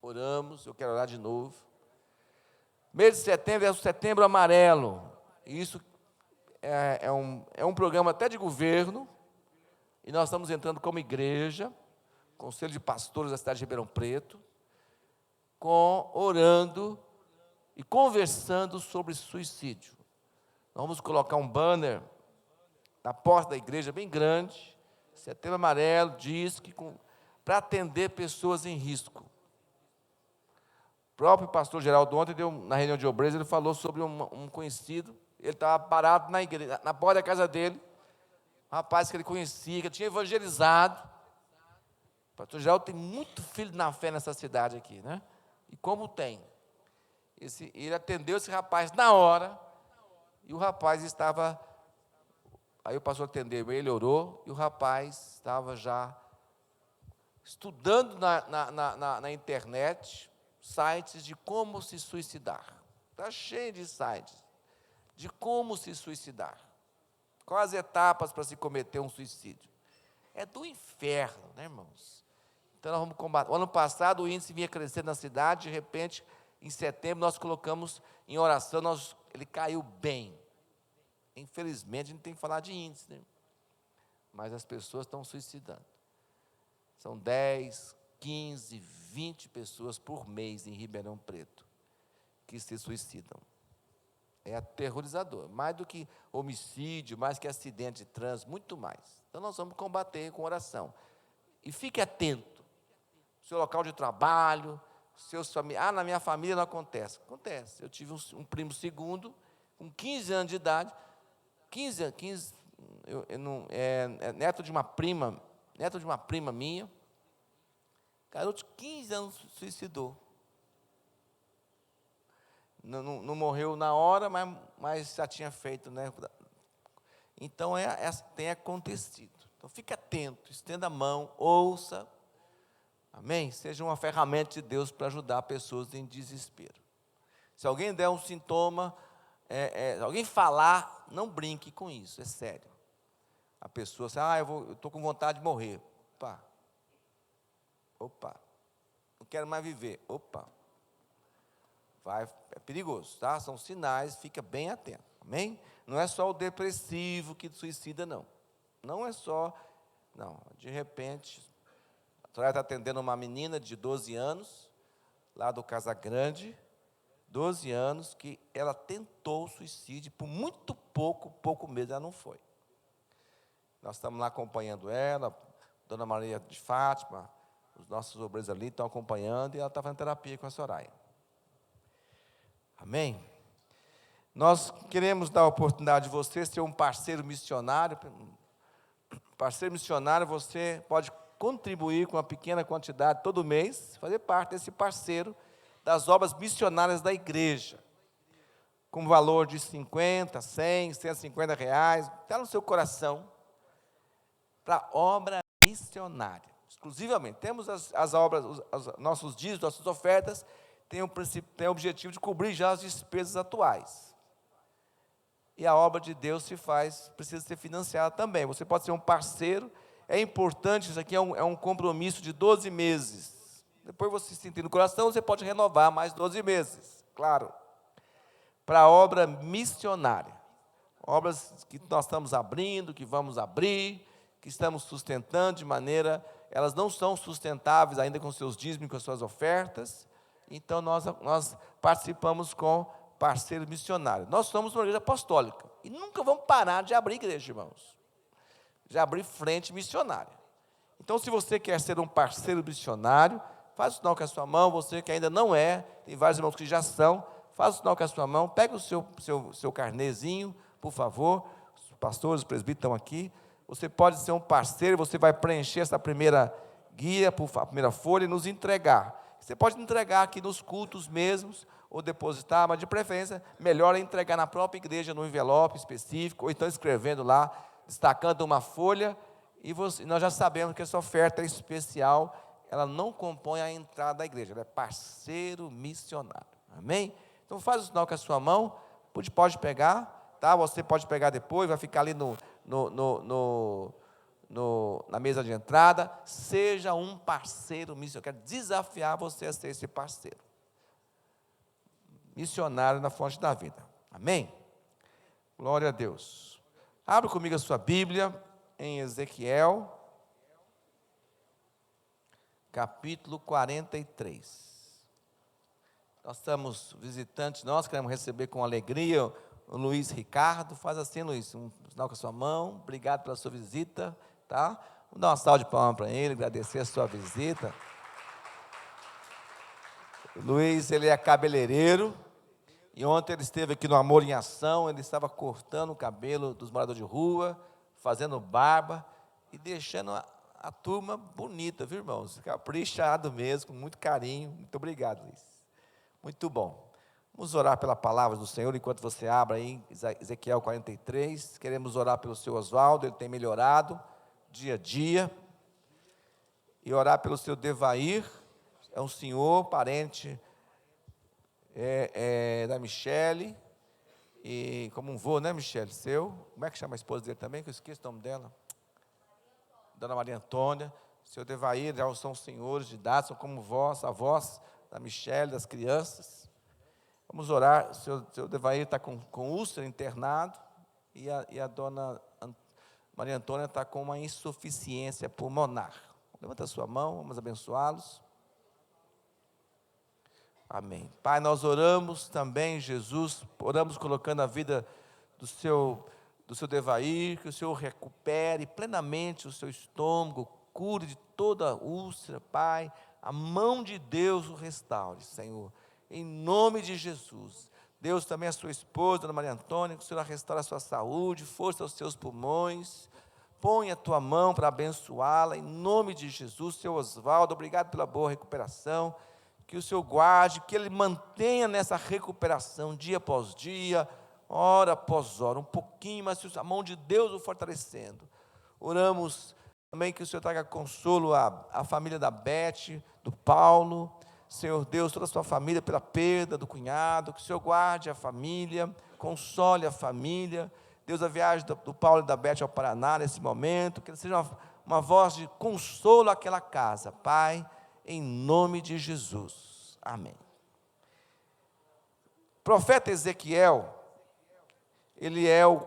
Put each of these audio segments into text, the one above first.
Oramos, eu quero orar de novo. Mês de setembro é o Setembro Amarelo. E isso é um programa até de governo. E nós estamos entrando como igreja, Conselho de Pastores da cidade de Ribeirão Preto, orando e conversando sobre suicídio. Nós vamos colocar um banner na porta da igreja, bem grande, Setembro Amarelo, diz que para atender pessoas em risco. O próprio pastor Geraldo ontem, na reunião de obreiros, ele falou sobre um conhecido, ele estava parado na igreja, na porta da casa dele, um rapaz que ele conhecia, que tinha evangelizado. O pastor Geraldo tem muito filho na fé nessa cidade aqui, né? E como tem? Ele atendeu esse rapaz na hora, e o rapaz estava... Aí o pastor atendeu, ele orou, e o rapaz estava já estudando na internet sites de como se suicidar. Está cheio de sites de como se suicidar. Quais as etapas para se cometer um suicídio? É do inferno, né, irmãos? Então, nós vamos combater. O ano passado, o índice vinha crescendo na cidade, de repente, em setembro, nós colocamos em oração, ele caiu bem. Infelizmente, a gente tem que falar de índice, né? Mas as pessoas estão suicidando. São 10, 15, 20 pessoas por mês em Ribeirão Preto que se suicidam. É aterrorizador, mais do que homicídio, mais que acidente de trânsito, muito mais. Então, nós vamos combater com oração. E fique atento. Seu local de trabalho, seus familiares. Na minha família não acontece. Acontece. Eu tive um primo segundo, com 15 anos de idade, 15 neto de uma prima minha, garoto de 15 anos se suicidou. Não morreu na hora, mas já tinha feito, né? Então, tem acontecido. Então, fique atento, estenda a mão, ouça. Amém? Seja uma ferramenta de Deus para ajudar pessoas em desespero. Se alguém der um sintoma, alguém falar, não brinque com isso, é sério. A pessoa diz, eu estou com vontade de morrer. Opa, não quero mais viver. Opa, é perigoso, tá? São sinais, fica bem atento, amém? Não é só o depressivo que suicida, não. Não é só, não. De repente, a senhora está atendendo uma menina de 12 anos, lá do Casagrande, 12 anos, que ela tentou o suicídio, por muito pouco mesmo, ela não foi. Nós estamos lá acompanhando ela, Dona Maria de Fátima, os nossos obreiros ali estão acompanhando, e ela está fazendo terapia com a Soraya. Amém? Nós queremos dar a oportunidade de você ser um parceiro missionário. Parceiro missionário, você pode contribuir com uma pequena quantidade todo mês, fazer parte desse parceiro das obras missionárias da igreja, com valor de 50, 100, 150 reais, está no seu coração, para obra missionária, exclusivamente. Temos as obras, nossos dízimos, nossas ofertas, tem o objetivo de cobrir já as despesas atuais. E a obra de Deus precisa ser financiada também. Você pode ser um parceiro, é importante, isso aqui é um compromisso de 12 meses. Depois você sentir no coração, você pode renovar mais 12 meses, claro. Para a obra missionária. Obras que nós estamos abrindo, que vamos abrir, que estamos sustentando de maneira... Elas não são sustentáveis ainda com seus dízimos, com as suas ofertas. Então, nós participamos com parceiros missionários. Nós somos uma igreja apostólica. E nunca vamos parar de abrir igreja, irmãos. De abrir frente missionária. Então, se você quer ser um parceiro missionário, faz o sinal com a sua mão. Você que ainda não é, tem vários irmãos que já são, faz o sinal com a sua mão. Pega o seu carnezinho, por favor. Os pastores, os presbíteros estão aqui. Você pode ser um parceiro, você vai preencher essa primeira guia, a primeira folha, e nos entregar. Você pode entregar aqui nos cultos mesmos, ou depositar, mas de preferência, melhor é entregar na própria igreja, no envelope específico, ou então escrevendo lá, destacando uma folha, e nós já sabemos que essa oferta é especial, ela não compõe a entrada da igreja, ela é parceiro missionário, amém? Então faz o sinal com a sua mão, pode pegar, tá? Você pode pegar depois, vai ficar ali na mesa de entrada, seja um parceiro missionário. Eu quero desafiar você a ser esse parceiro. Missionário na fonte da vida. Amém? Glória a Deus. Abra comigo a sua Bíblia em Ezequiel, capítulo 43. Nós estamos visitantes, nós queremos receber com alegria o Luiz Ricardo. Faz assim, Luiz, um sinal com a sua mão. Obrigado pela sua visita, tá? Vamos dar uma salva de palmas para ele, agradecer a sua visita. O Luiz, ele é cabeleireiro, e ontem ele esteve aqui no Amor em Ação. Ele estava cortando o cabelo dos moradores de rua, fazendo barba e deixando a turma bonita, viu, irmãos? Caprichado mesmo, com muito carinho. Muito obrigado, Luiz. Muito bom. Vamos orar pela palavra do Senhor enquanto você abre aí Ezequiel 43. Queremos orar pelo seu Oswaldo, ele tem melhorado dia a dia. E orar pelo seu Devair, é um senhor, parente da Michele, e como um vô, né, Michele, seu? Como é que chama a esposa dele também, que eu esqueço o nome dela? Dona Maria Antônia. Seu Devair, já são senhores de idade, são como vós, avós da Michele, das crianças. Vamos orar. Seu Devair está com úlcera, internado, e a dona Maria Antônia está com uma insuficiência pulmonar. Levanta a sua mão, vamos abençoá-los. Amém. Pai, nós oramos também, Jesus, oramos colocando a vida do seu Devair, que o Senhor recupere plenamente o seu estômago, cure de toda úlcera, Pai, a mão de Deus o restaure, Senhor, em nome de Jesus. Deus, também a sua esposa, Dona Maria Antônia, que o Senhor restaure a sua saúde, força aos seus pulmões. Põe a tua mão para abençoá-la, em nome de Jesus. Seu Oswaldo, obrigado pela boa recuperação, que o Senhor guarde, que ele mantenha nessa recuperação, dia após dia, hora após hora, um pouquinho, mas a mão de Deus o fortalecendo. Oramos também que o Senhor traga consolo à família da Beth, do Paulo, Senhor Deus, toda a sua família pela perda do cunhado, que o Senhor guarde a família, console a família. Deus, a viagem do Paulo e da Beth ao Paraná nesse momento, que ele seja uma voz de consolo àquela casa, Pai, em nome de Jesus. Amém. O profeta Ezequiel, ele é o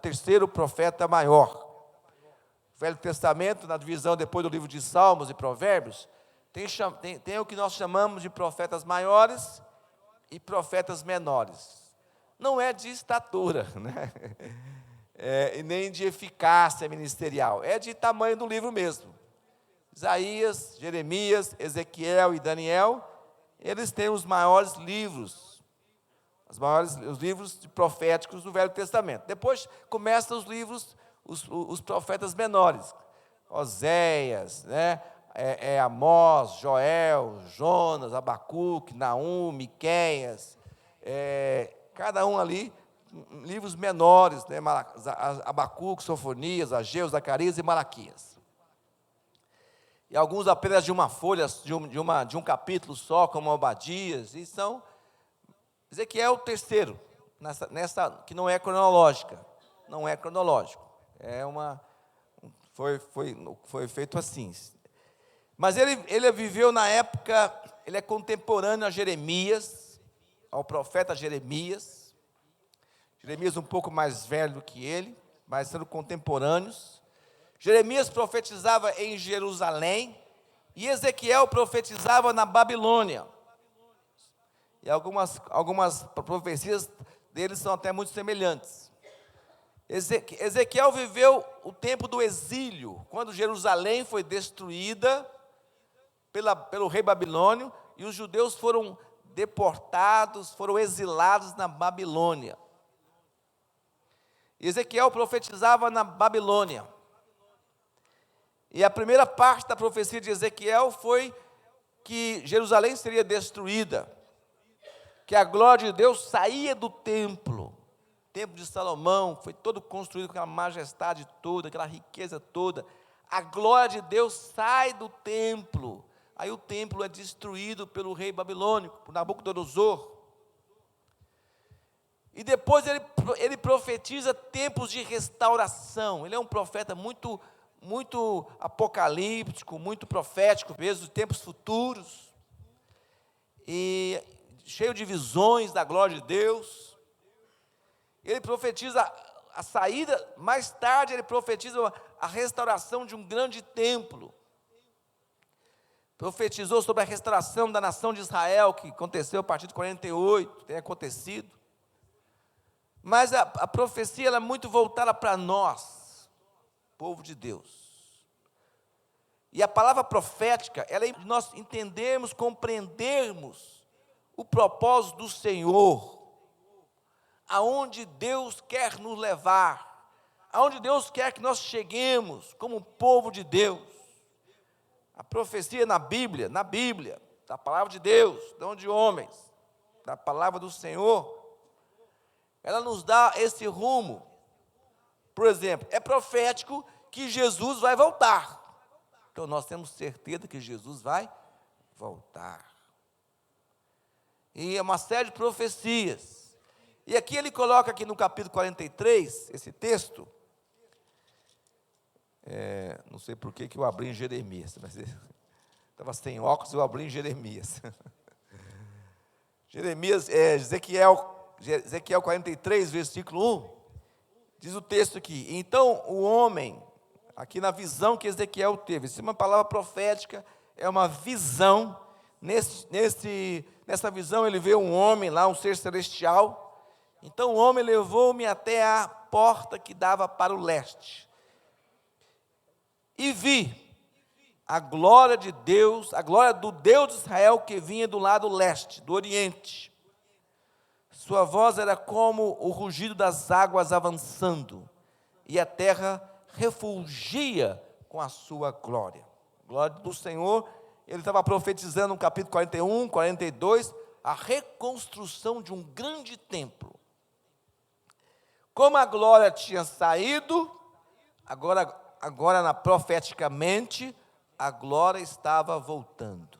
terceiro profeta maior. O Velho Testamento, na divisão depois do livro de Salmos e Provérbios, tem o que nós chamamos de profetas maiores e profetas menores. Não é de estatura, né? E nem de eficácia ministerial, é de tamanho do livro mesmo. Isaías, Jeremias, Ezequiel e Daniel, eles têm os maiores livros, os livros proféticos do Velho Testamento. Depois começam os livros, os profetas menores, Oséias, né? Amós, Joel, Jonas, Abacuque, Naum, Miqueias, cada um ali, livros menores, né? Abacuque, Sofonias, Ageu, Zacarias e Malaquias. E alguns apenas de uma folha, de um capítulo só, como Obadias, e são Ezequiel é o terceiro, nessa que não é cronológica, não é cronológico, foi feito assim. Mas ele viveu na época, ele é contemporâneo a Jeremias, ao profeta Jeremias. Jeremias um pouco mais velho do que ele, mas sendo contemporâneos. Jeremias profetizava em Jerusalém e Ezequiel profetizava na Babilônia. E algumas profecias deles são até muito semelhantes. Ezequiel viveu o tempo do exílio, quando Jerusalém foi destruída pelo rei babilônio, e os judeus foram deportados, foram exilados na Babilônia. Ezequiel profetizava na Babilônia. E a primeira parte da profecia de Ezequiel foi que Jerusalém seria destruída, que a glória de Deus saía do templo. O templo de Salomão foi todo construído com aquela majestade toda, aquela riqueza toda. A glória de Deus sai do templo. Aí o templo é destruído pelo rei babilônico, por Nabucodonosor. E depois ele profetiza tempos de restauração. Ele é um profeta muito, muito apocalíptico, muito profético mesmo, de tempos futuros. E cheio de visões da glória de Deus. Ele profetiza a saída, mais tarde ele profetiza a restauração de um grande templo. Profetizou sobre a restauração da nação de Israel, que aconteceu a partir de 48, tem acontecido. Mas a profecia ela é muito voltada para nós, povo de Deus. E a palavra profética, ela é nós entendermos, compreendermos o propósito do Senhor, aonde Deus quer nos levar, aonde Deus quer que nós cheguemos como povo de Deus. A profecia na Bíblia, da palavra de Deus, não de homens, da palavra do Senhor, ela nos dá esse rumo. Por exemplo, é profético que Jesus vai voltar. Então nós temos certeza que Jesus vai voltar. E é uma série de profecias. E aqui ele coloca aqui no capítulo 43, esse texto. Não sei por que eu abri em Jeremias, mas estava sem óculos e eu abri em Jeremias. Ezequiel 43, versículo 1, diz o texto aqui: então o homem, aqui na visão que Ezequiel teve, isso é uma palavra profética, é uma visão, nessa visão ele vê um homem lá, um ser celestial. Então o homem levou-me até a porta que dava para o leste, e vi a glória de Deus, a glória do Deus de Israel que vinha do lado leste, do oriente. Sua voz era como o rugido das águas avançando, e a terra refulgia com a sua glória. Glória do Senhor. Ele estava profetizando no capítulo 41, 42, a reconstrução de um grande templo. Como a glória tinha saído, agora profeticamente, a glória estava voltando.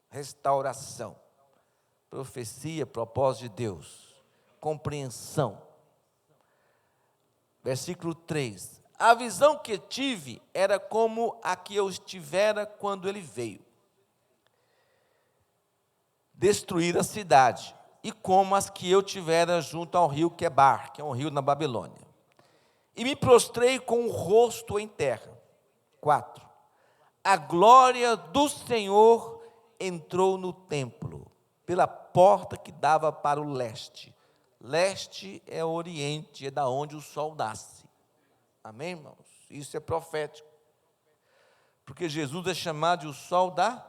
Restauração. Profecia, propósito de Deus, compreensão. Versículo 3: a visão que tive era como a que eu estivera quando ele veio destruir a cidade, e como as que eu tivera junto ao rio Quebar, que é um rio na Babilônia. E me prostrei com o rosto em terra. 4: a glória do Senhor entrou no templo, pela porta que dava para o leste. Leste é o oriente, é da onde o sol nasce. Amém, irmãos? Isso é profético. Porque Jesus é chamado de o sol da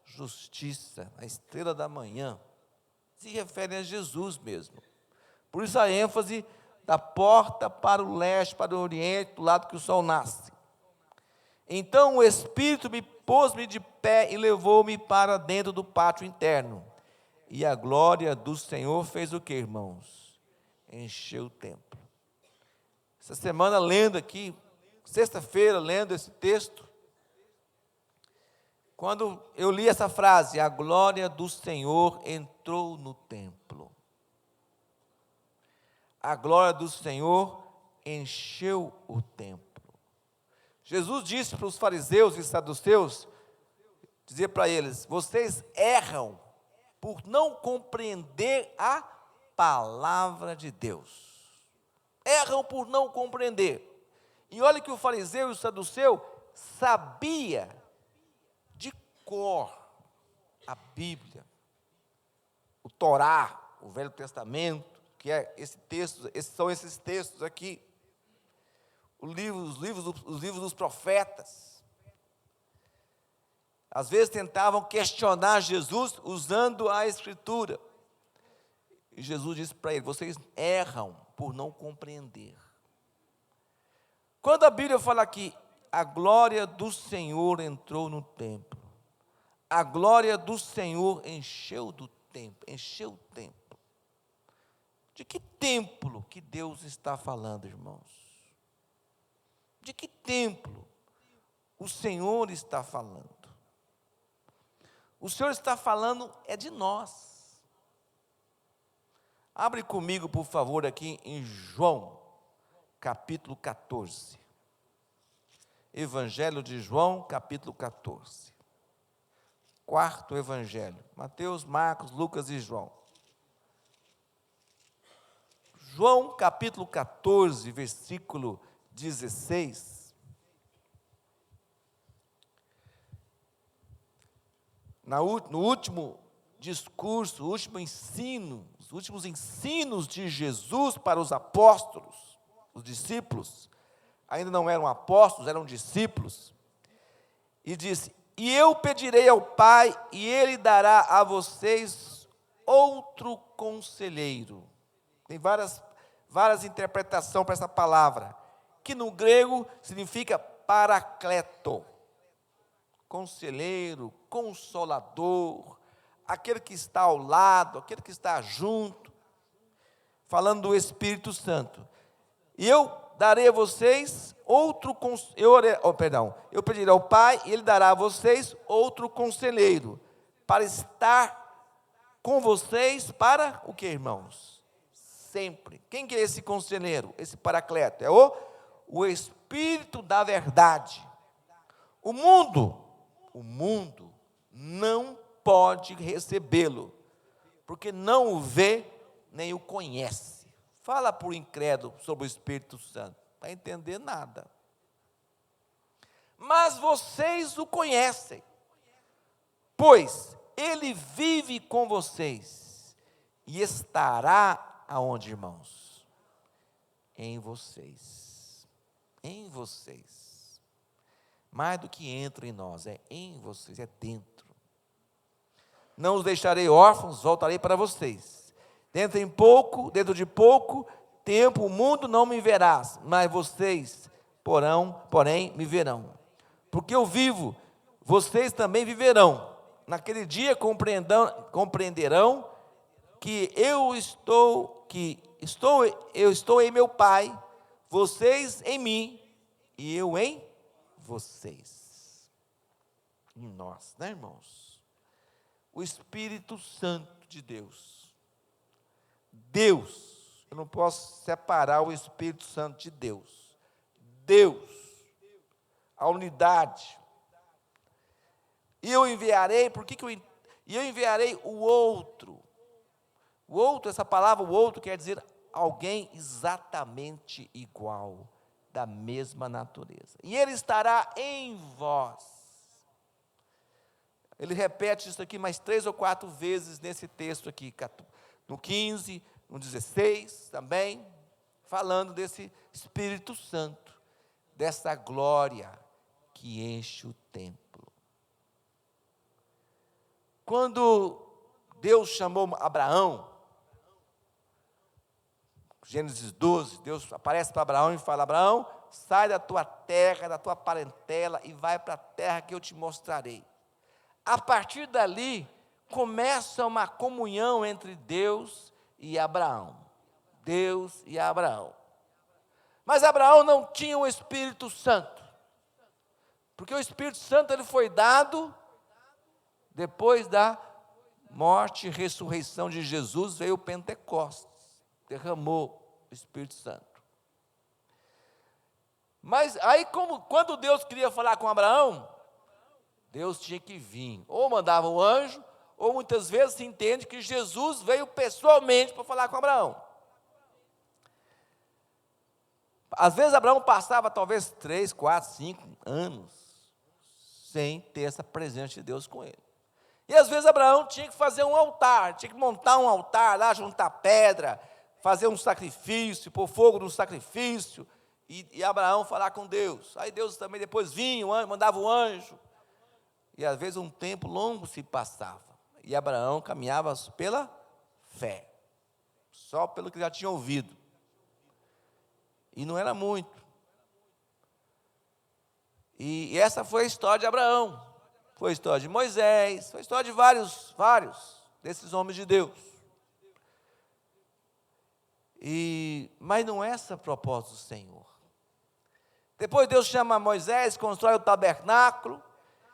justiça, a estrela da manhã. Se refere a Jesus mesmo. Por isso a ênfase da porta para o leste, para o oriente, do lado que o sol nasce. Então o Espírito pôs-me de pé e levou-me para dentro do pátio interno. E a glória do Senhor fez o que, irmãos? Encheu o templo. Essa semana lendo aqui, sexta-feira lendo esse texto, quando eu li essa frase, a glória do Senhor entrou no templo. A glória do Senhor encheu o templo. Jesus disse para os fariseus e saduceus, dizia para eles: vocês erram por não compreender a palavra de Deus. Erram por não compreender. E olha que o fariseu e o saduceu sabia de cor a Bíblia, o Torá, o Velho Testamento, que é esse texto, são esses textos aqui, os livros dos profetas. Às vezes tentavam questionar Jesus usando a Escritura. E Jesus disse para eles: vocês erram por não compreender. Quando a Bíblia fala aqui, a glória do Senhor entrou no templo, a glória do Senhor encheu o templo. De que templo que Deus está falando, irmãos? De que templo o Senhor está falando? O Senhor está falando é de nós. Abre comigo, por favor, aqui em João, capítulo 14. Evangelho de João, capítulo 14. Quarto evangelho. Mateus, Marcos, Lucas e João. João, capítulo 14, versículo 16. No último discurso, o último ensino, os últimos ensinos de Jesus para os apóstolos, os discípulos, ainda não eram apóstolos, eram discípulos, e disse: e eu pedirei ao Pai, e Ele dará a vocês outro conselheiro. Tem várias interpretações para essa palavra, que no grego significa paracleto, conselheiro, consolador, aquele que está ao lado, aquele que está junto, falando do Espírito Santo. E eu darei a vocês eu pedirei ao Pai, e Ele dará a vocês outro conselheiro, para estar com vocês, para o que, irmãos? Sempre. Quem que é esse conselheiro, esse paracleto? É o Espírito da verdade. O mundo não pode recebê-lo, porque não o vê, nem o conhece. Fala para o incrédulo sobre o Espírito Santo, não vai entender nada. Mas vocês o conhecem, pois Ele vive com vocês, e estará aonde, irmãos? Em vocês. Em vocês. Mais do que entra em nós, é em vocês, é dentro. Não os deixarei órfãos, voltarei para vocês. Dentro de pouco tempo o mundo não me verá, mas vocês, porém, me verão. Porque eu vivo, vocês também viverão. Naquele dia compreenderão que eu estou em meu Pai, vocês em mim, e eu em vocês. Em nós, né, irmãos? O Espírito Santo de Deus. Eu não posso separar o Espírito Santo de Deus. Deus, a unidade. E eu enviarei, eu enviarei o outro. O outro, essa palavra, o outro, quer dizer alguém exatamente igual, da mesma natureza. E ele estará em vós. Ele repete isso aqui mais 3 ou 4 vezes nesse texto aqui, no 15, no 16 também, falando desse Espírito Santo, dessa glória que enche o templo. Quando Deus chamou Abraão, Gênesis 12, Deus aparece para Abraão e fala: Abraão, sai da tua terra, da tua parentela e vai para a terra que eu te mostrarei. A partir dali, começa uma comunhão entre Deus e Abraão. Deus e Abraão. Mas Abraão não tinha o Espírito Santo, porque o Espírito Santo ele foi dado depois da morte e ressurreição de Jesus, veio o Pentecostes, derramou o Espírito Santo. Mas aí, quando Deus queria falar com Abraão, Deus tinha que vir, ou mandava um anjo, ou muitas vezes se entende que Jesus veio pessoalmente para falar com Abraão. Às vezes Abraão passava talvez 3, 4, 5 anos sem ter essa presença de Deus com ele. E às vezes Abraão tinha que fazer um altar, tinha que montar um altar lá, juntar pedra, fazer um sacrifício, pôr fogo no sacrifício, e Abraão falar com Deus. Aí Deus também depois vinha, mandava o anjo, e às vezes um tempo longo se passava, e Abraão caminhava pela fé, só pelo que já tinha ouvido, e não era muito. E essa foi a história de Abraão, foi a história de Moisés, foi a história de vários desses homens de Deus. Mas não é essa a proposta do Senhor. Depois Deus chama Moisés, constrói o tabernáculo.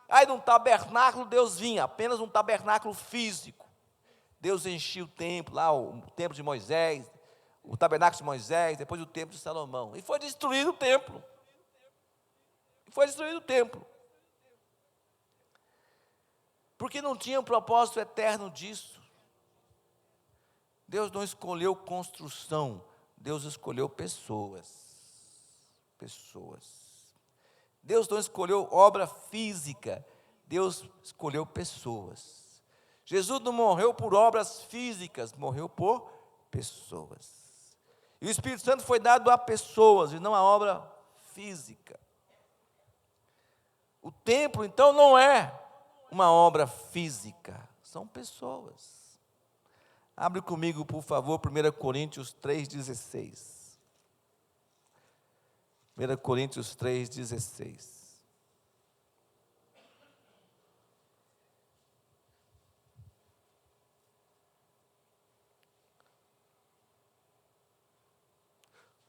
Aí num tabernáculo Deus vinha, apenas um tabernáculo físico. Deus enchia o templo, lá o templo de Moisés, o tabernáculo de Moisés, depois o templo de Salomão. E foi destruído o templo. Porque não tinha um propósito eterno disso. Deus não escolheu construção, Deus escolheu pessoas. Deus não escolheu obra física, Deus escolheu pessoas. Jesus não morreu por obras físicas, morreu por pessoas. E o Espírito Santo foi dado a pessoas e não a obra física. O templo, então, não é uma obra física, são pessoas. Abre comigo, por favor, 1 Coríntios 3,16. 1 Coríntios 3,16.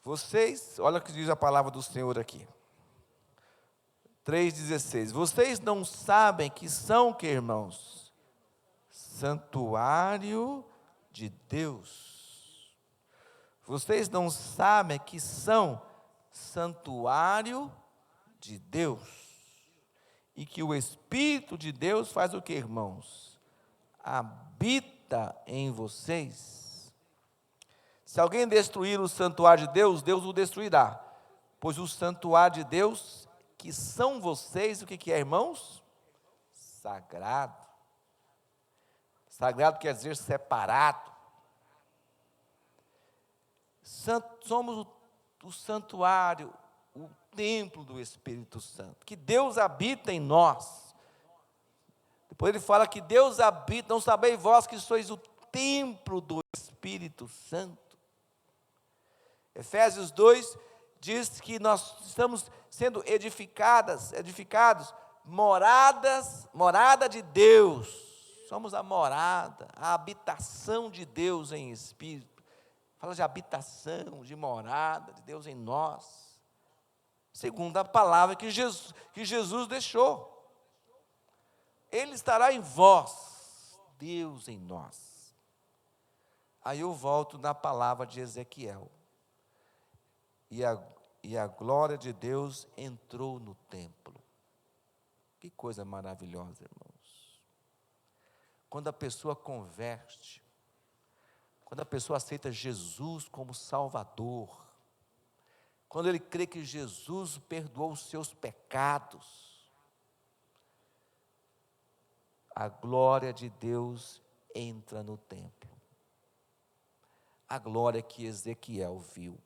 Vocês, olha o que diz a palavra do Senhor aqui. 3,16. Vocês não sabem que são, que irmãos? Santuário de Deus. Vocês não sabem que são santuário de Deus. E que o Espírito de Deus faz o que, irmãos? Habita em vocês. Se alguém destruir o santuário de Deus, Deus o destruirá. Pois o santuário de Deus, que são vocês, o que é, irmãos? Sagrado. Sagrado quer dizer separado. Somos o santuário, o templo do Espírito Santo. Que Deus habita em nós. Depois ele fala que Deus habita, não sabeis vós que sois o templo do Espírito Santo. Efésios 2 diz que nós estamos sendo edificados, morada de Deus. Somos a morada, a habitação de Deus em espírito. Fala de habitação, de morada de Deus em nós. Segundo a palavra que Jesus deixou. Ele estará em vós, Deus em nós. Aí eu volto na palavra de Ezequiel. E a glória de Deus entrou no templo. Que coisa maravilhosa, irmãos. Quando a pessoa converte, quando a pessoa aceita Jesus como Salvador, quando ele crê que Jesus perdoou os seus pecados, a glória de Deus entra no templo. A glória que Ezequiel viu.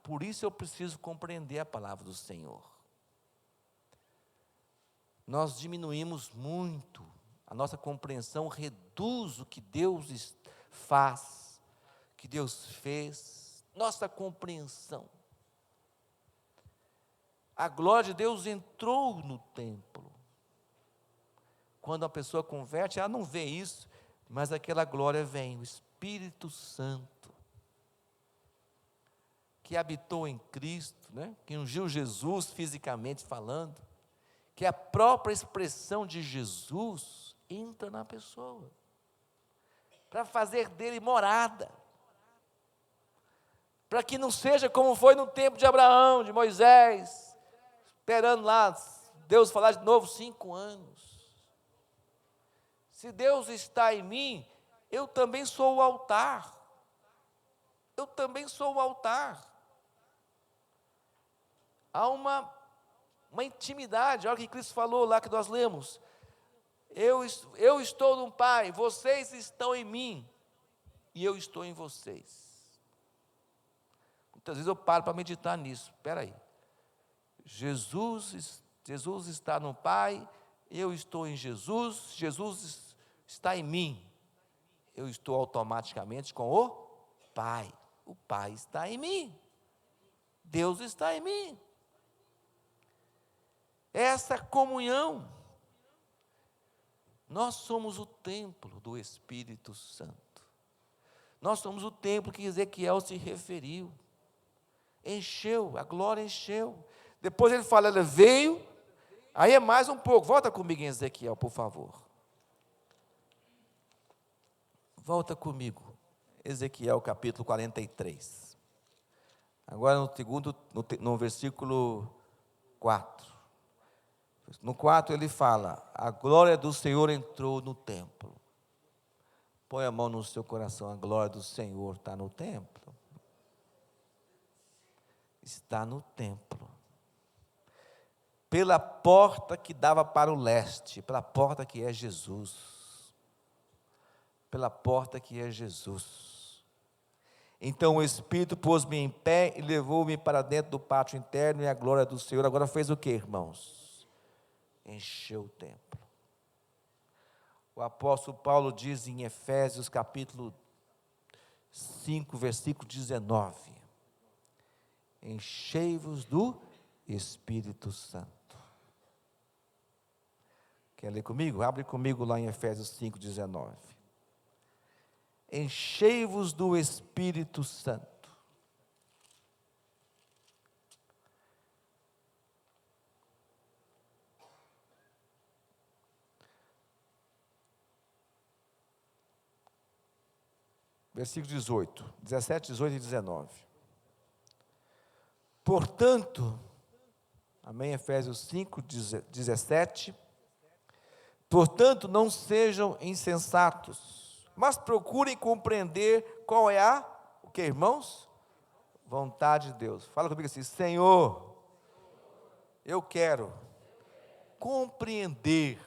Por isso eu preciso compreender a palavra do Senhor. Nós diminuímos muito, a nossa compreensão reduz o que Deus faz, que Deus fez, nossa compreensão. A glória de Deus entrou no templo. Quando a pessoa converte, ela não vê isso, mas aquela glória vem, o Espírito Santo, que habitou em Cristo, né? Que ungiu Jesus fisicamente falando, que a própria expressão de Jesus entra na pessoa, para fazer dele morada, para que não seja como foi no tempo de Abraão, de Moisés, esperando lá, Deus falar de novo 5 anos. Se Deus está em mim, eu também sou o altar, Há uma intimidade, olha o que Cristo falou lá que nós lemos. Eu estou no Pai, vocês estão em mim, e eu estou em vocês. Muitas vezes eu paro para meditar nisso. Espera aí. Jesus está no Pai, eu estou em Jesus, Jesus está em mim. Eu estou automaticamente com o Pai. O Pai está em mim. Deus está em mim. Essa comunhão, nós somos o templo do Espírito Santo. Nós somos o templo que Ezequiel se referiu. Encheu, a glória encheu. Depois ele fala, ela veio, aí é mais um pouco. Volta comigo em Ezequiel, por favor. Volta comigo, Ezequiel capítulo 43. Agora no versículo 4. No 4 ele fala: a glória do Senhor entrou no templo. Põe a mão no seu coração, a glória do Senhor está no templo. Está no templo. Pela porta que dava para o leste, pela porta que é Jesus. Pela porta que é Jesus. Então o Espírito pôs-me em pé e levou-me para dentro do pátio interno, e a glória do Senhor agora fez o que, irmãos? Encheu o templo. O apóstolo Paulo diz em Efésios capítulo 5, versículo 19: enchei-vos do Espírito Santo. Quer ler comigo? Abre comigo lá em Efésios 5, 19. Enchei-vos do Espírito Santo. Versículo 18, 17, 18 e 19. Portanto, amém, Efésios 5, 17. Portanto, não sejam insensatos, mas procurem compreender qual é o que, irmãos? Vontade de Deus. Fala comigo assim: Senhor, eu quero compreender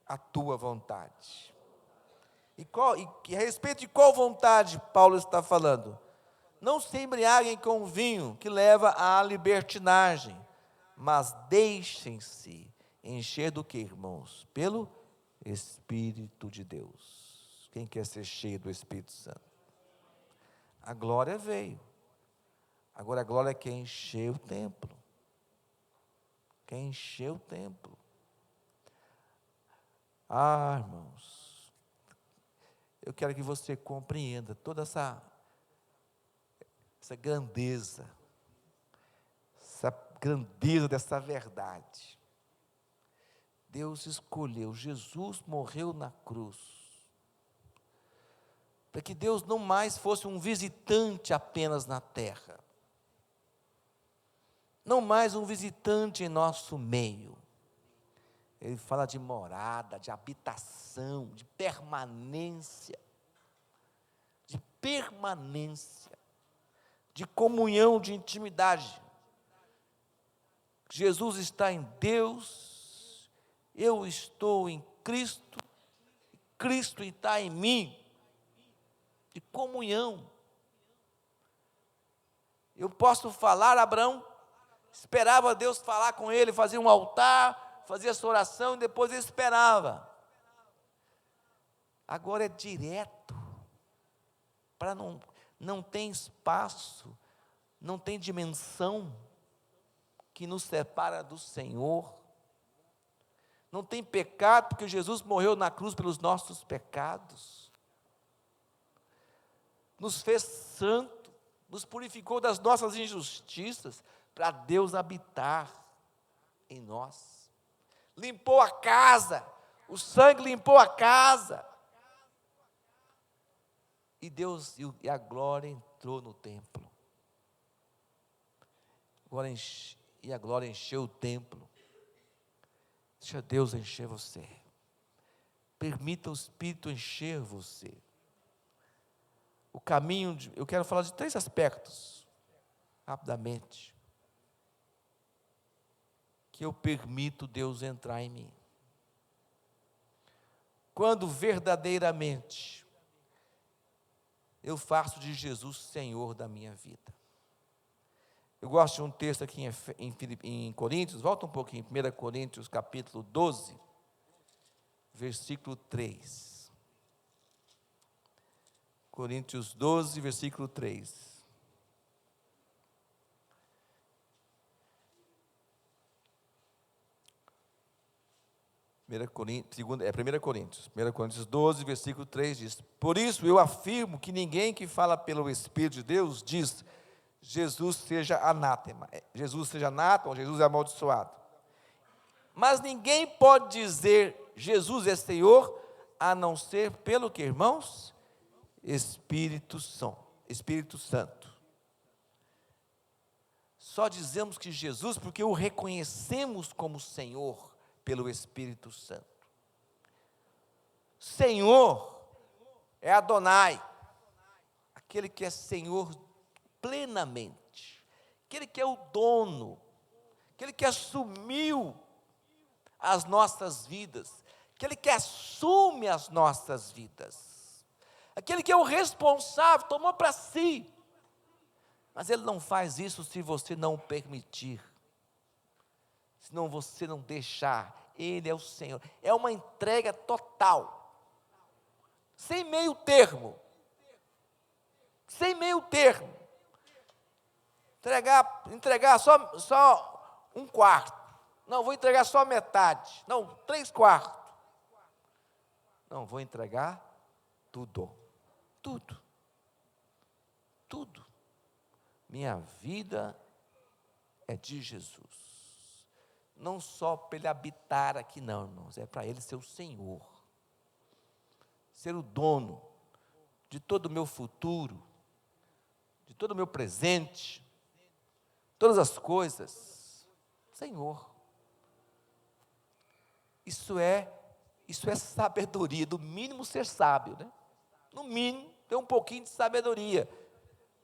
a tua vontade. E a respeito de qual vontade Paulo está falando? Não se embriaguem com vinho que leva à libertinagem, mas deixem-se encher do que, irmãos? Pelo Espírito de Deus. Quem quer ser cheio do Espírito Santo? A glória veio. Agora a glória é quem encheu o templo. Quem encheu o templo. Ah, irmãos, eu quero que você compreenda toda essa grandeza dessa verdade. Deus escolheu, Jesus morreu na cruz, para que Deus não mais fosse um visitante apenas na terra, não mais um visitante em nosso meio. Ele fala de morada, de habitação, de permanência, de comunhão, de intimidade. Jesus está em Deus, eu estou em Cristo, Cristo está em mim, de comunhão. Eu posso falar, Abraão esperava Deus falar com ele, fazia um altar, fazia essa oração e depois ele esperava. Agora é direto, para não tem espaço, não tem dimensão que nos separa do Senhor. Não tem pecado, porque Jesus morreu na cruz pelos nossos pecados. Nos fez santo, nos purificou das nossas injustiças, para Deus habitar em nós. Limpou a casa, o sangue limpou a casa. E Deus, e a glória entrou no templo. E a glória encheu o templo. Deixa Deus encher você. Permita o Espírito encher você. O caminho, eu quero falar de 3 aspectos, rapidamente, que eu permito Deus entrar em mim. Quando verdadeiramente eu faço de Jesus Senhor da minha vida. Eu gosto de um texto aqui em Coríntios, volta um pouquinho, 1 Coríntios capítulo 12, versículo 3. Coríntios 12, versículo 3. 1 Coríntios 12, versículo 3 diz: por isso eu afirmo que ninguém que fala pelo Espírito de Deus diz Jesus seja anátema, Jesus seja anátema, Jesus é amaldiçoado. Mas ninguém pode dizer Jesus é Senhor, a não ser pelo que, irmãos? Espírito Santo. Só dizemos que Jesus porque o reconhecemos como Senhor pelo Espírito Santo. Senhor é Adonai, aquele que é Senhor plenamente, aquele que é o dono, aquele que assumiu as nossas vidas, aquele que assume as nossas vidas, aquele que é o responsável, tomou para si. Mas Ele não faz isso se você não permitir, se você não deixar. Ele é o Senhor, é uma entrega total, sem meio termo, entregar só um quarto, não, vou entregar só metade, não, 3/4, não, vou entregar tudo, minha vida é de Jesus, não só para Ele habitar aqui não, irmãos, é para Ele ser o Senhor, ser o dono de todo o meu futuro, de todo o meu presente, todas as coisas, Senhor. Isso é sabedoria, do mínimo ser sábio, né? No mínimo, ter um pouquinho de sabedoria,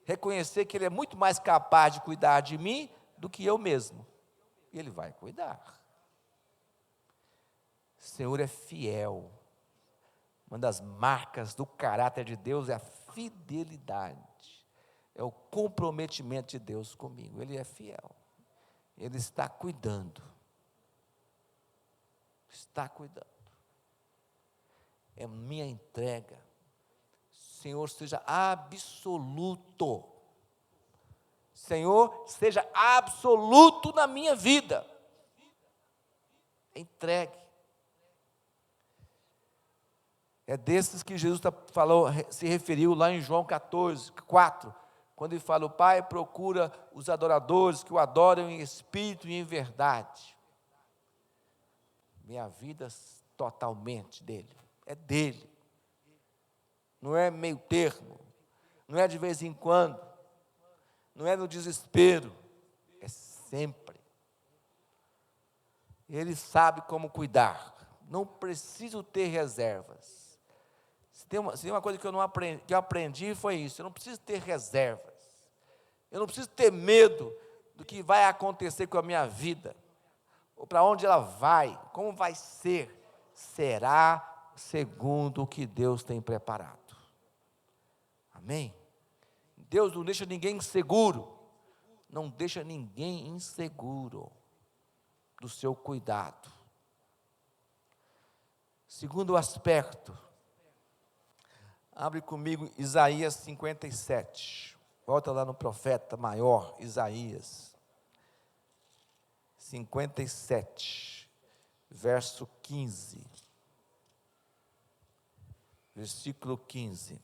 reconhecer que Ele é muito mais capaz de cuidar de mim do que eu mesmo, e Ele vai cuidar. O Senhor é fiel, uma das marcas do caráter de Deus é a fidelidade, é o comprometimento de Deus comigo, Ele é fiel, Ele está cuidando, é minha entrega, Senhor, seja absoluto, Senhor, seja absoluto na minha vida, entregue. É desses que Jesus se referiu lá em João 14:4, quando Ele fala, o Pai procura os adoradores que o adoram em espírito e em verdade. Minha vida totalmente dele, é dele, não é meio termo, não é de vez em quando, não é no desespero, é sempre. Ele sabe como cuidar, não preciso ter reservas. Se tem uma coisa que eu aprendi foi isso, eu não preciso ter reservas, eu não preciso ter medo do que vai acontecer com a minha vida, ou para onde ela vai, como vai ser, será segundo o que Deus tem preparado. Amém? Deus não deixa ninguém inseguro, não deixa ninguém inseguro do seu cuidado. Segundo aspecto, abre comigo Isaías 57, volta lá no profeta maior, Isaías 57, verso 15, versículo 15.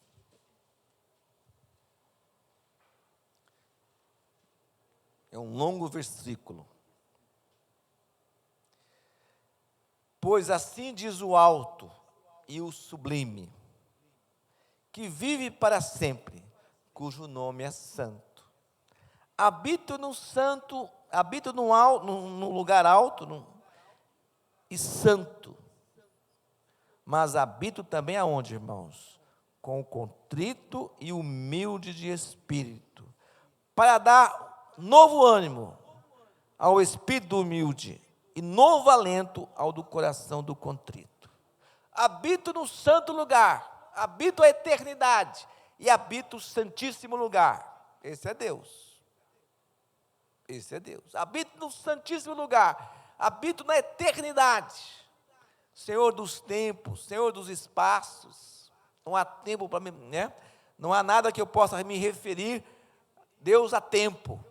É um longo versículo. Pois assim diz o alto e o sublime, que vive para sempre, cujo nome é santo. Habito no lugar alto e santo, mas habito também aonde, irmãos? Com o contrito e humilde de espírito, para dar novo ânimo ao espírito humilde e novo alento ao do coração do contrito. Habito no santo lugar, habito a eternidade e habito o santíssimo lugar. Esse é Deus. Habito no santíssimo lugar, habito na eternidade. Senhor dos tempos, Senhor dos espaços. Não há tempo para mim, né? Não há nada que eu possa me referir, Deus, a tempo.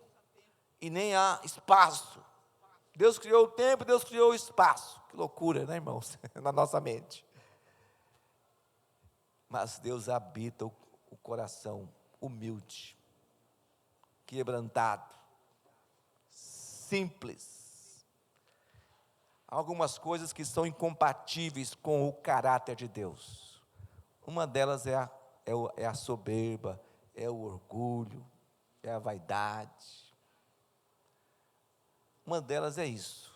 E nem há espaço. Deus criou o tempo, Deus criou o espaço. Que loucura, né, irmãos? Na nossa mente. Mas Deus habita o coração humilde, quebrantado, simples. algumas coisas que são incompatíveis com o caráter de Deus. Uma delas é a soberba, é o orgulho, é a vaidade. Uma delas é isso.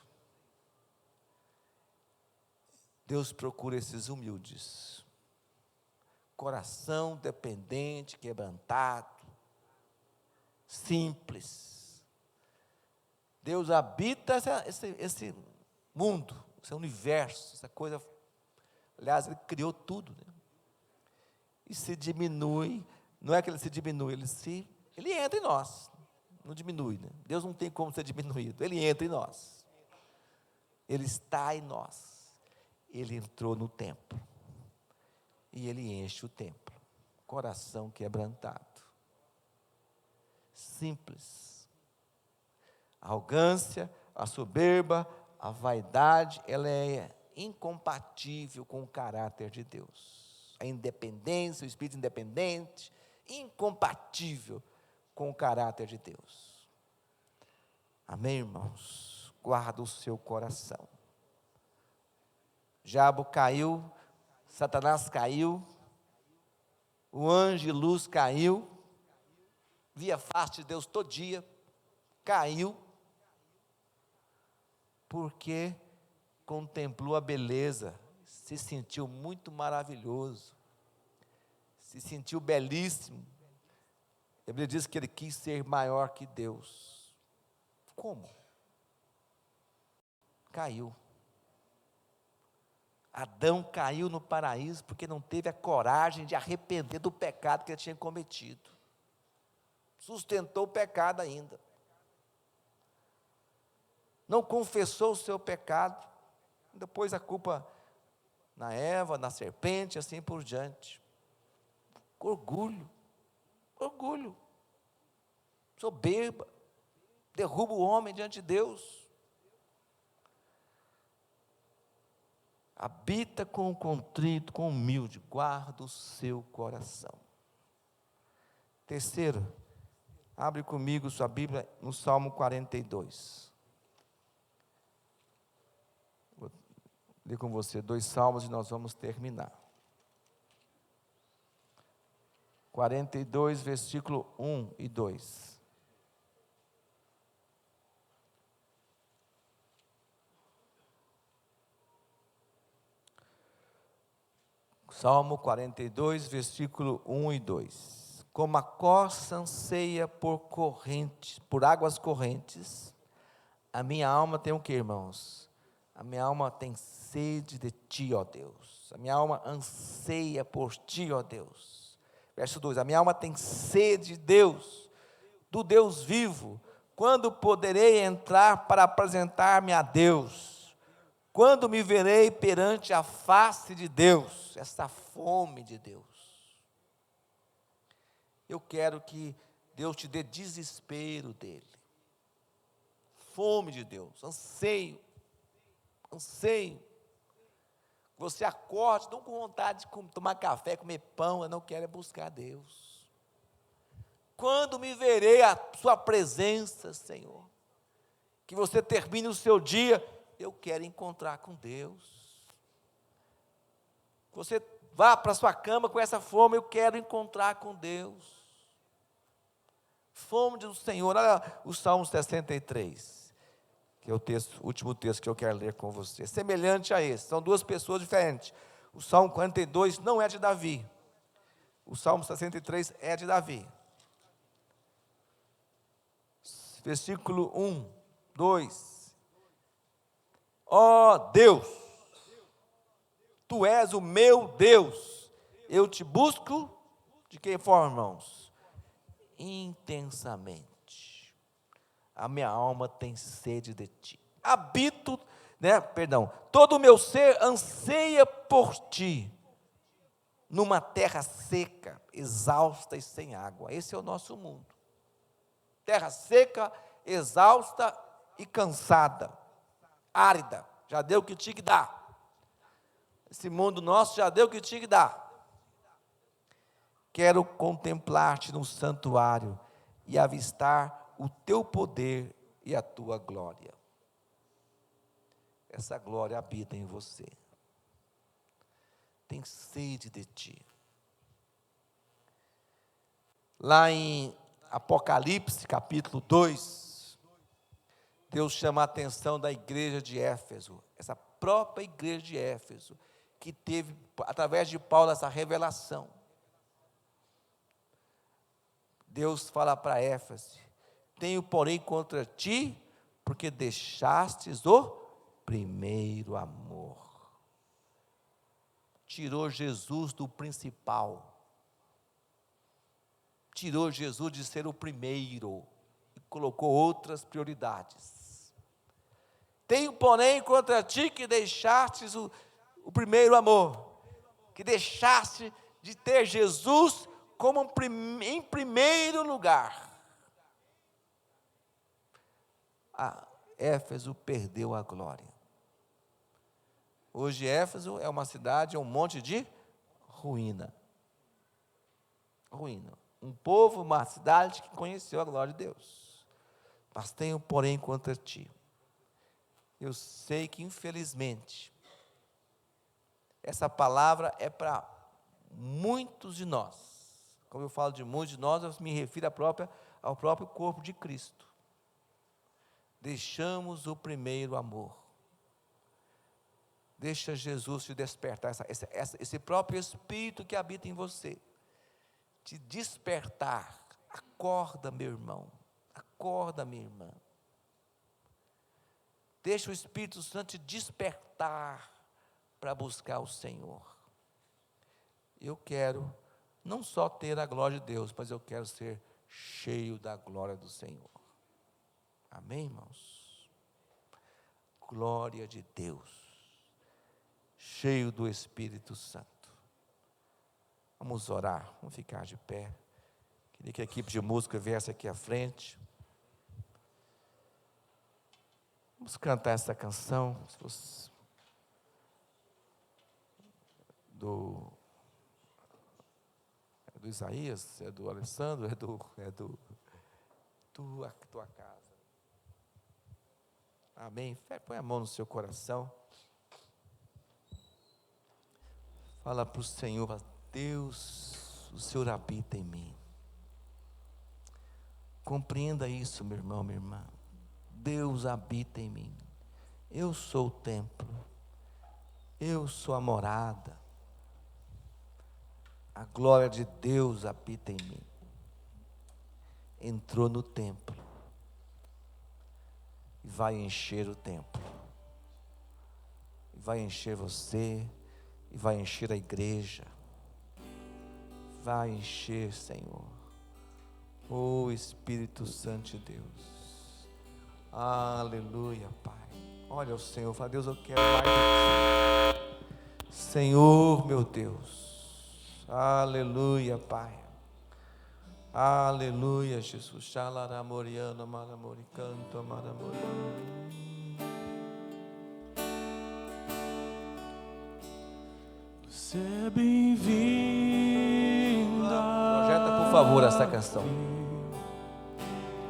Deus procura esses humildes, coração dependente, quebrantado, simples. Deus habita esse mundo, esse universo, essa coisa. Aliás, Ele criou tudo, né? E se diminui, não é que Ele se diminui, Ele entra em nós, não diminui, né? Deus não tem como ser diminuído, Ele entra em nós, Ele está em nós. Ele entrou no templo, e Ele enche o templo, coração quebrantado, simples. A arrogância, a soberba, a vaidade, ela é incompatível com o caráter de Deus. A independência, o espírito independente, incompatível com o caráter de Deus. Amém, irmãos? Guarda o seu coração. Diabo caiu, Satanás caiu, o anjo de luz caiu, via face de Deus todo dia, caiu, porque contemplou a beleza, se sentiu muito maravilhoso, se sentiu belíssimo. A Bíblia diz que ele quis ser maior que Deus. Como? Caiu. Adão caiu no paraíso porque não teve a coragem de arrepender do pecado que ele tinha cometido. Sustentou o pecado ainda. Não confessou o seu pecado. Depois a culpa na Eva, na serpente, assim por diante. Orgulho. Orgulho. Soberba. Derruba o homem diante de Deus. Habita com o contrito, com o humilde, guarda o seu coração. Terceiro, abre comigo sua Bíblia no Salmo 42. Vou ler com você 2 salmos e nós vamos terminar. 42, versículo 1 e 2. Salmo 42, versículo 1 e 2. Como a corça anseia por correntes, por águas correntes, a minha alma tem o que, irmãos? A minha alma tem sede de ti, ó Deus. A minha alma anseia por ti, ó Deus. Verso 2, a minha alma tem sede de Deus, do Deus vivo. Quando poderei entrar para apresentar-me a Deus? Quando me verei perante a face de Deus? Essa fome de Deus. Eu quero que Deus te dê desespero dele. Fome de Deus, anseio. Você acorde, não com vontade de tomar café, comer pão, eu não quero é buscar Deus. Quando me verei a sua presença, Senhor? Que você termine o seu dia, eu quero encontrar com Deus. Você vá para a sua cama com essa fome, eu quero encontrar com Deus. Fome do Senhor. Olha o Salmo 63, que é o último texto que eu quero ler com você. Semelhante a esse, são 2 pessoas diferentes. O Salmo 42 não é de Davi. O Salmo 63 é de Davi. Versículo 1, 2. Ó Deus, Tu és o meu Deus, eu te busco, de que forma, irmãos? Intensamente, a minha alma tem sede de Ti, todo o meu ser anseia por Ti, numa terra seca, exausta e sem água. Esse é o nosso mundo, terra seca, exausta e cansada, árida, já deu o que tinha que dar. Esse mundo nosso já deu o que tinha que dar. Quero contemplar-te no santuário e avistar o teu poder e a tua glória. essa glória habita em você. Tem sede de ti. Lá em Apocalipse, capítulo 2, Deus chama a atenção da igreja de Éfeso, essa própria igreja de Éfeso, que teve, através de Paulo, essa revelação. Deus fala para Éfeso: tenho, porém, contra ti, porque deixastes o primeiro amor. Tirou Jesus do principal, tirou Jesus de ser o primeiro, e colocou outras prioridades. Tenho, porém, contra ti que deixastes o primeiro amor, que deixaste de ter Jesus como em primeiro lugar. Éfeso perdeu a glória. Hoje Éfeso é uma cidade, é um monte de ruína. Ruína. Um povo, uma cidade que conheceu a glória de Deus. Mas tenho, porém, contra ti. Eu sei que, infelizmente, essa palavra é para muitos de nós. Como eu falo de muitos de nós, eu me refiro ao próprio corpo de Cristo. Deixamos o primeiro amor. Deixa Jesus te despertar, esse próprio Espírito que habita em você, te despertar. Acorda, meu irmão, acorda, minha irmã. Deixa o Espírito Santo te despertar para buscar o Senhor. Eu quero não só ter a glória de Deus, mas eu quero ser cheio da glória do Senhor. Amém, irmãos? Glória de Deus. Cheio do Espírito Santo. Vamos orar, vamos ficar de pé. Queria que a equipe de música viesse aqui à frente. Vamos cantar essa canção. Do Isaías, é do Alessandro, é do tua casa. Amém? Põe a mão no seu coração. Fala para o Senhor: Deus, o Senhor habita em mim. Compreenda isso, meu irmão, minha irmã. Deus habita em mim. Eu sou o templo. Eu sou a morada. A glória de Deus habita em mim. Entrou no templo e vai encher o templo. E vai encher você, e vai encher a igreja. Vai encher, Senhor. Oh Espírito Santo de Deus. Aleluia, Pai. Olha o Senhor, fala: Deus, eu quero mais de ti. Senhor, meu Deus. Aleluia, Pai. Aleluia, Jesus. Xalaramoriano, maramoricanto, maramoriano. Você é bem-vinda. Projeta, por favor, essa canção.